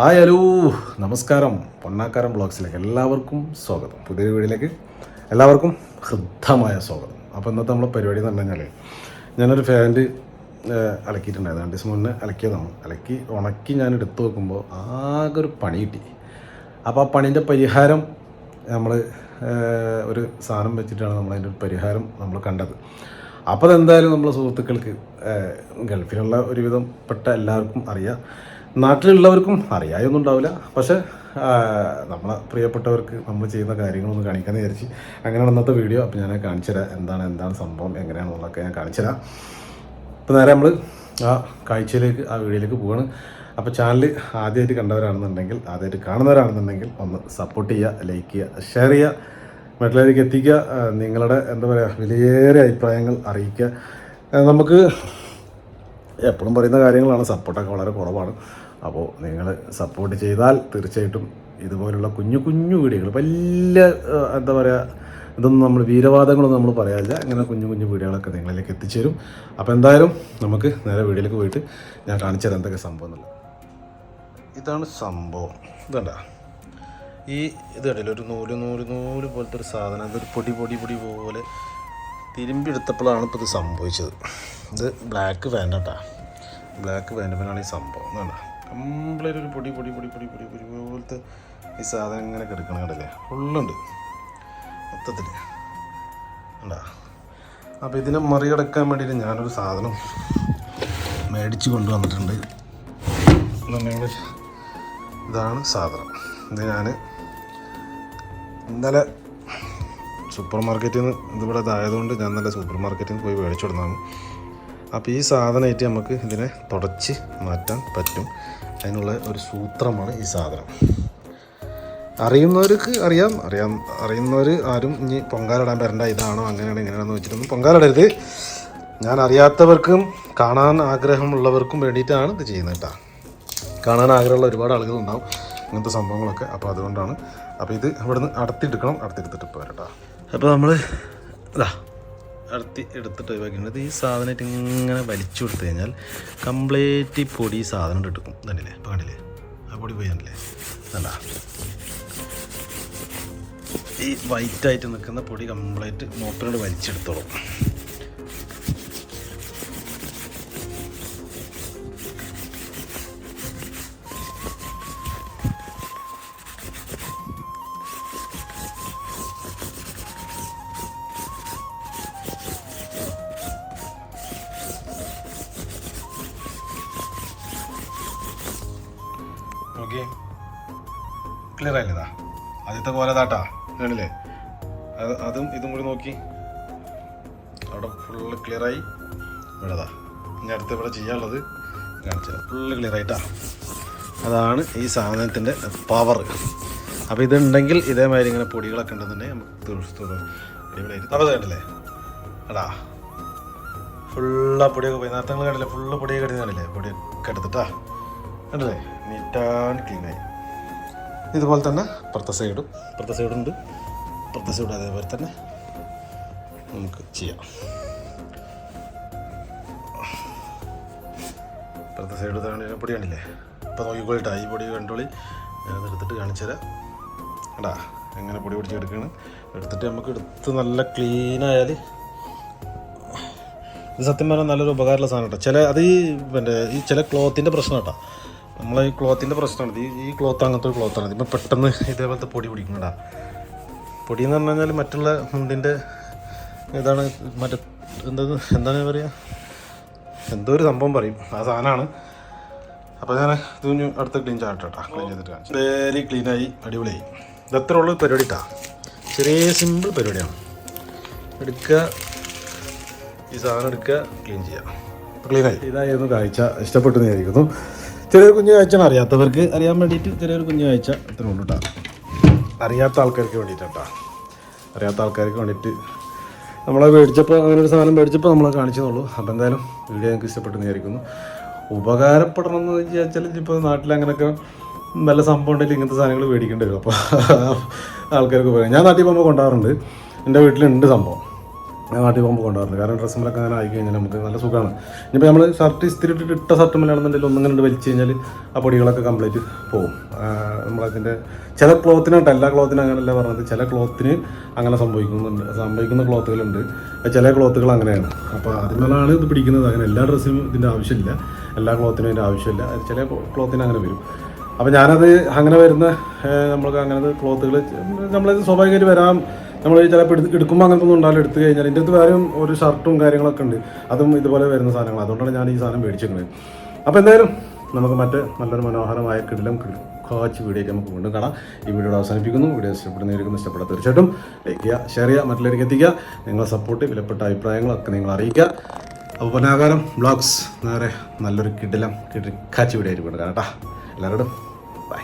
Hello നമസ്കാരം. പൊന്നാക്കാരം ബ്ലോഗ്സിലേക്ക് എല്ലാവർക്കും സ്വാഗതം. പുതിയൊരു വീഡിയോയിലേക്ക് എല്ലാവർക്കും ഹൃദ്യമായ സ്വാഗതം. അപ്പോൾ ഇന്നത്തെ നമ്മളെ പരിപാടി എന്ന് പറഞ്ഞു കഴിഞ്ഞാൽ ഞാനൊരു ഫാൻറ്റ് അലക്കിയിട്ടുണ്ടായിരുന്നു. 2 ദിവസം മുന്നേ അലക്കിയതാണ്. അലക്കി ഉണക്കി ഞാൻ എടുത്തു വെക്കുമ്പോൾ ആകെ ഒരു പണി കിട്ടി. അപ്പോൾ ആ പണീൻ്റെ പരിഹാരം നമ്മൾ ഒരു സാധനം വെച്ചിട്ടാണ് നമ്മളതിൻ്റെ ഒരു പരിഹാരം നമ്മൾ കണ്ടത്. അപ്പോൾ അതെന്തായാലും നമ്മളെ സുഹൃത്തുക്കൾക്ക് ഗൾഫിലുള്ള ഒരുവിധം പെട്ട എല്ലാവർക്കും അറിയാം, നാട്ടിലുള്ളവർക്കും അറിയായൊന്നും ഉണ്ടാവില്ല. പക്ഷേ നമ്മളെ പ്രിയപ്പെട്ടവർക്ക് നമ്മൾ ചെയ്യുന്ന കാര്യങ്ങളൊന്ന് കാണിക്കാമെന്ന് വിചാരിച്ച് അങ്ങനെയാണ് ഇന്നത്തെ വീഡിയോ. അപ്പോൾ ഞാൻ കാണിച്ചു തരാം എന്താണ് സംഭവം, എങ്ങനെയാണെന്നുള്ളതൊക്കെ ഞാൻ കാണിച്ചു തരാം. ഇപ്പോൾ നേരെ നമ്മൾ ആ കാഴ്ചയിലേക്ക്, ആ വീഡിയോയിലേക്ക് പോവാണ്. അപ്പോൾ ചാനൽ ആദ്യമായിട്ട് കണ്ടവരാണെന്നുണ്ടെങ്കിൽ, ആദ്യമായിട്ട് കാണുന്നവരാണെന്നുണ്ടെങ്കിൽ ഒന്ന് സപ്പോർട്ട് ചെയ്യുക, ലൈക്ക് ചെയ്യുക, ഷെയർ ചെയ്യുക, മറ്റുള്ളവർക്ക് എത്തിക്കുക. നിങ്ങളുടെ എന്താ പറയുക വിലയേറിയ അഭിപ്രായങ്ങൾ അറിയിക്കുക. നമുക്ക് എപ്പോഴും പറയുന്ന കാര്യങ്ങളാണ്, സപ്പോർട്ടൊക്കെ വളരെ കുറവാണ്. അപ്പോൾ നിങ്ങൾ സപ്പോർട്ട് ചെയ്താൽ തീർച്ചയായിട്ടും ഇതുപോലുള്ള കുഞ്ഞു കുഞ്ഞു വീഡിയോകൾ, വലിയ എന്താ പറയുക ഇതൊന്നും നമ്മൾ വീരവാദങ്ങളൊന്നും നമ്മൾ പറയാനില്ല, ഇങ്ങനെ കുഞ്ഞു കുഞ്ഞു വീഡിയോകളൊക്കെ നിങ്ങളിലേക്ക് എത്തിച്ചേരും. അപ്പോൾ എന്തായാലും നമുക്ക് നേരെ വീഡിയോയിലേക്ക് പോയിട്ട് ഞാൻ കാണിച്ചു തരാം എന്തൊക്കെ സംഭവം എന്നുള്ളത്. ഇതാണ് സംഭവം. ഇതണ്ട ഇത് കണ്ടില്ല, ഒരു നൂല് പോലത്തെ ഒരു സാധനം. ഇതൊരു പൊടി പോലെ തിരുമ്പി എടുത്തപ്പോഴാണ് ഇപ്പോൾ ഇത് സംഭവിച്ചത്. ഇത് ബ്ലാക്ക് പാൻറ്റാ, ബ്ലാക്ക് പാൻറ്റിലാണ് ഈ സംഭവം. എന്നാണ് കംപ്ലീറ്റ് ഒരു പൊടി പോലത്തെ ഈ സാധനം ഇങ്ങനെ കിടക്കണം. കണ്ടല്ലേ, ഫുള്ളുണ്ട് മൊത്തത്തിൽ ഉണ്ടാ. അപ്പോൾ ഇതിനെ മറികടക്കാൻ വേണ്ടിയിട്ട് ഞാനൊരു സാധനം മേടിച്ച് കൊണ്ടുവന്നിട്ടുണ്ട്. ഇതാണ് സാധനം. ഇത് ഞാൻ ഇന്നലെ സൂപ്പർ മാർക്കറ്റിൽ നിന്ന്, ഇതിവിടെ ഇതായതുകൊണ്ട് ഞാൻ നല്ല സൂപ്പർ മാർക്കറ്റിൽ നിന്ന് പോയി മേടിച്ചു കൊടുത്താണ്. അപ്പോൾ ഈ സാധനമായിട്ട് നമുക്ക് ഇതിനെ തുടച്ച് മാറ്റാൻ പറ്റും. അതിനുള്ള ഒരു സൂത്രമാണ് ഈ സാധനം. അറിയുന്നവർക്ക് അറിയുന്നവർ ആരും ഇനി പൊങ്കാലിടാൻ വരണ്ട, ഇതാണോ അങ്ങനെയാണ് ഇങ്ങനെയാണെന്ന് വെച്ചിട്ടൊന്നും പൊങ്കാലിടരുത്. ഞാൻ അറിയാത്തവർക്കും കാണാൻ ആഗ്രഹമുള്ളവർക്കും വേണ്ടിയിട്ടാണ് ഇത് ചെയ്യുന്നത് കേട്ടോ. കാണാൻ ആഗ്രഹമുള്ള ഒരുപാട് ആളുകളുണ്ടാവും ഇങ്ങനത്തെ സംഭവങ്ങളൊക്കെ. അപ്പോൾ അതുകൊണ്ടാണ്. അപ്പോൾ ഇത് ഇവിടുന്ന് അടുത്തെടുത്തിട്ട് ഇപ്പോൾ വരട്ടോ. അപ്പോൾ നമ്മൾ എടുത്തിട്ട് ഒഴിവാക്കിയിട്ട് ഈ സാധനമായിട്ട് ഇങ്ങനെ വലിച്ചു കൊടുത്തു കഴിഞ്ഞാൽ കംപ്ലീറ്റ് പൊടി സാധനം എടുക്കും. കണ്ടില്ലേ, ഇപ്പോൾ കണ്ടില്ലേ ആ പൊടി പോയി കണ്ടില്ലേ. അല്ല ഈ വൈറ്റായിട്ട് നിൽക്കുന്ന പൊടി കംപ്ലീറ്റ് മോപ്പിനോട് വലിച്ചെടുത്തോളും. ഓക്കെ, ക്ലിയർ ആയില്ലതാ, ആദ്യത്തെ പോലെ താട്ടാ കാണില്ലേ. അതും ഇതും കൂടി നോക്കി, അവിടെ ഫുള്ള് ക്ലിയറായി. ഇവിടെതാ ഇനി അടുത്ത് ഇവിടെ ചെയ്യാനുള്ളത് കാണിച്ചത് ഫുള്ള് ക്ലിയർ ആയിട്ടാ. അതാണ് ഈ സാധനത്തിൻ്റെ പവർ. അപ്പോൾ ഇതുണ്ടെങ്കിൽ ഇതേമാതിരി ഇങ്ങനെ പൊടികളൊക്കെ ഉണ്ടെന്നുണ്ടെങ്കിൽ നമുക്ക് അടിപൊളിയായിട്ട്. അപ്പോൾ കണ്ടില്ലേ എടാ, ഫുള്ളാ പൊടിയൊക്കെ പോയി. നേരത്തെ കണ്ടില്ലേ, ഫുള്ള് പൊടിയൊക്കെ എടുത്ത് കാണില്ലേ, പൊടിയൊക്കെ എടുത്തിട്ടാ കണ്ടില്ലേ, നീറ്റാണ് ക്ലീനായി. ഇതുപോലെ തന്നെ ഇപ്പുറത്തെ സൈഡുണ്ട്, ഇപ്പുറത്തെ സൈഡ് അതേപോലെ തന്നെ നമുക്ക് ചെയ്യാം. ഇപ്പുറത്തെ സൈഡ് പൊടി കണ്ടില്ലേ. ഇപ്പോൾ നോക്കിക്കോളിട്ടാ, ഈ പൊടി കണ്ടോളി. ഞാനത് എടുത്തിട്ട് കാണിച്ചു തരാം. എടാ എങ്ങനെ പൊടി പിടിച്ചെടുക്കണം. എടുത്തിട്ട് നമുക്ക് എടുത്ത് നല്ല ക്ലീനായാൽ ഇത് സത്യം പറഞ്ഞാൽ നല്ലൊരു ഉപകാരമുള്ള സാധനം കേട്ടോ. ഈ ചില ക്ലോത്തിൻ്റെ പ്രശ്നം കേട്ടോ. നമ്മളെ ഈ ക്ലോത്തിൻ്റെ പ്രശ്നമാണ്. ഈ ക്ലോത്ത് അങ്ങനത്തെ ഒരു ക്ലോത്താണ്. ഇപ്പം പെട്ടെന്ന് ഇതേപോലത്തെ പൊടി പിടിക്കണടാ. പൊടി എന്ന് പറഞ്ഞു കഴിഞ്ഞാൽ മറ്റുള്ള മുണ്ടിൻ്റെ ഇതാണ്, എന്താണ് പറയുക, എന്തോ ഒരു സംഭവം പറയും, ആ സാധനമാണ്. അപ്പോൾ ഞാൻ ഇത് അടുത്ത് ക്ലീൻ ചെയ്തിട്ടാ, ക്ലീൻ ചെയ്തിട്ട് കാണിച്ചു. വെരി ക്ലീനായി, അടിപൊളിയായി. ഇതത്ര ഉള്ള പരിപാടി ഇട്ടാ, ചെറിയ സിമ്പിൾ പരിപാടിയാണ്. എടുക്കുക, ഈ സാധനം എടുക്കുക, ക്ലീൻ ചെയ്യുക, ക്ലീനായി. ഇതായിരുന്നു കാഴ്ച. ഇഷ്ടപ്പെട്ടു വിചാരിക്കുന്നു. ചെറിയൊരു കുഞ്ഞു കാഴ്ചയാണ്, അറിയാത്തവർക്ക് അറിയാൻ വേണ്ടിയിട്ട് ചെറിയൊരു കുഞ്ഞു കാഴ്ച ഇത്ര ഉള്ളൂ കേട്ടോ. അറിയാത്ത ആൾക്കാർക്ക് വേണ്ടിയിട്ടാ, അറിയാത്ത ആൾക്കാർക്ക് വേണ്ടിയിട്ട് നമ്മളെ മേടിച്ചപ്പോൾ, അങ്ങനെ ഒരു സാധനം മേടിച്ചപ്പോൾ നമ്മളെ കാണിച്ചതുള്ളൂ. അപ്പോൾ എന്തായാലും വീഡിയോ ഞങ്ങൾക്ക് ഇഷ്ടപ്പെട്ടു വിചാരിക്കുന്നു. ഉപകാരപ്പെടണം എന്ന് വിചാരിച്ചാൽ ഇപ്പോൾ നാട്ടിൽ അങ്ങനെയൊക്കെ നല്ല സംഭവം ഉണ്ടെങ്കിൽ ഇങ്ങനത്തെ സാധനങ്ങൾ മേടിക്കേണ്ടി വരും. അപ്പോൾ ആൾക്കാർക്ക് ഉപകാരം. ഞാൻ നാട്ടിൽ പോകുമ്പോൾ കൊണ്ടുപോകാറുണ്ട്, എൻ്റെ വീട്ടിലുണ്ട് സംഭവം. നാട്ടിൽ പോകുമ്പോൾ കൊണ്ടുവരുന്നത്. കാരണം ഡ്രസ്സുകളൊക്കെ അങ്ങനെ ആയി കഴിഞ്ഞാൽ നമുക്ക് നല്ല സുഖമാണ്. ഇനിയിപ്പോൾ നമ്മൾ ഷർട്ട് ഇസ്തിരി ഇട്ടിട്ട് ഇട്ട ഷർട്ട് മേലാണെന്നുണ്ടെങ്കിൽ ഒന്നിങ്ങനെ വലിച്ച് കഴിഞ്ഞാൽ ആ പൊടികളൊക്കെ കംപ്ലീറ്റ് പോകും. നമ്മളതിൻ്റെ ചില ക്ലോത്തിനായിട്ട്, എല്ലാ ക്ലോത്തിനും അങ്ങനെയല്ല പറഞ്ഞത്, ചില ക്ലോത്തിന് അങ്ങനെ സംഭവിക്കുന്ന ക്ലോത്തുകളുണ്ട്, ചില ക്ലോത്തുകൾ അങ്ങനെയാണ്. അപ്പോൾ അതിനാലാണ് ഇത് പിടിക്കുന്നത്. അങ്ങനെ എല്ലാ ഡ്രസ്സിനും ഇതിൻ്റെ ആവശ്യമില്ല, എല്ലാ ക്ലോത്തിനും ഇതിൻ്റെ ആവശ്യമില്ല, ചില ക്ലോത്തിന് അങ്ങനെ വരും. അപ്പോൾ ഞാനത് അങ്ങനെ വരുന്ന നമ്മൾക്ക് അങ്ങനത്തെ ക്ലോത്തുകൾ നമ്മളത് സ്വാഭാവികമായിട്ട് വരാം. നമ്മൾ ചിലപ്പോൾ എടുക്കുമ്പോൾ അങ്ങനത്തെ ഒന്നും ഉണ്ടാവില്ല. എടുത്തു കഴിഞ്ഞാൽ ഇതിൻ്റെ അടുത്ത് വേറെ ഒരു ഷർട്ടും കാര്യങ്ങളൊക്കെ ഉണ്ട്, അതും ഇതുപോലെ വരുന്ന സാധനങ്ങൾ. അതുകൊണ്ടാണ് ഞാൻ ഈ സാധനം മേടിച്ചിരിക്കുന്നത്. അപ്പോൾ എന്തായാലും നമുക്ക് മറ്റ് നല്ലൊരു മനോഹരമായ കിടിലം കാച്ച് വീഡിയോ ആയിട്ട് നമുക്ക് വീണ്ടും കാണാം. ഈ വീഡിയോ അവസാനിപ്പിക്കുന്നു. വീഡിയോ ഇഷ്ടപ്പെടാൻ തീർച്ചയായിട്ടും ലൈക്ക് ചെയ്യുക, ഷെയർ ചെയ്യുക, മറ്റുള്ളവർക്ക് എത്തിക്കുക. നിങ്ങളെ സപ്പോർട്ട്, വിലപ്പെട്ട അഭിപ്രായങ്ങളൊക്കെ നിങ്ങൾ അറിയിക്കുക. അപ്പോൾ പൊന്നാകാരം വ്ളോഗ്സ് നേരെ നല്ലൊരു കിടിലം കാച്ച് വീഡിയോ ആയിട്ട് വീണ്ടും കാണാം കേട്ടോ. എല്ലാവരോടും ബൈ.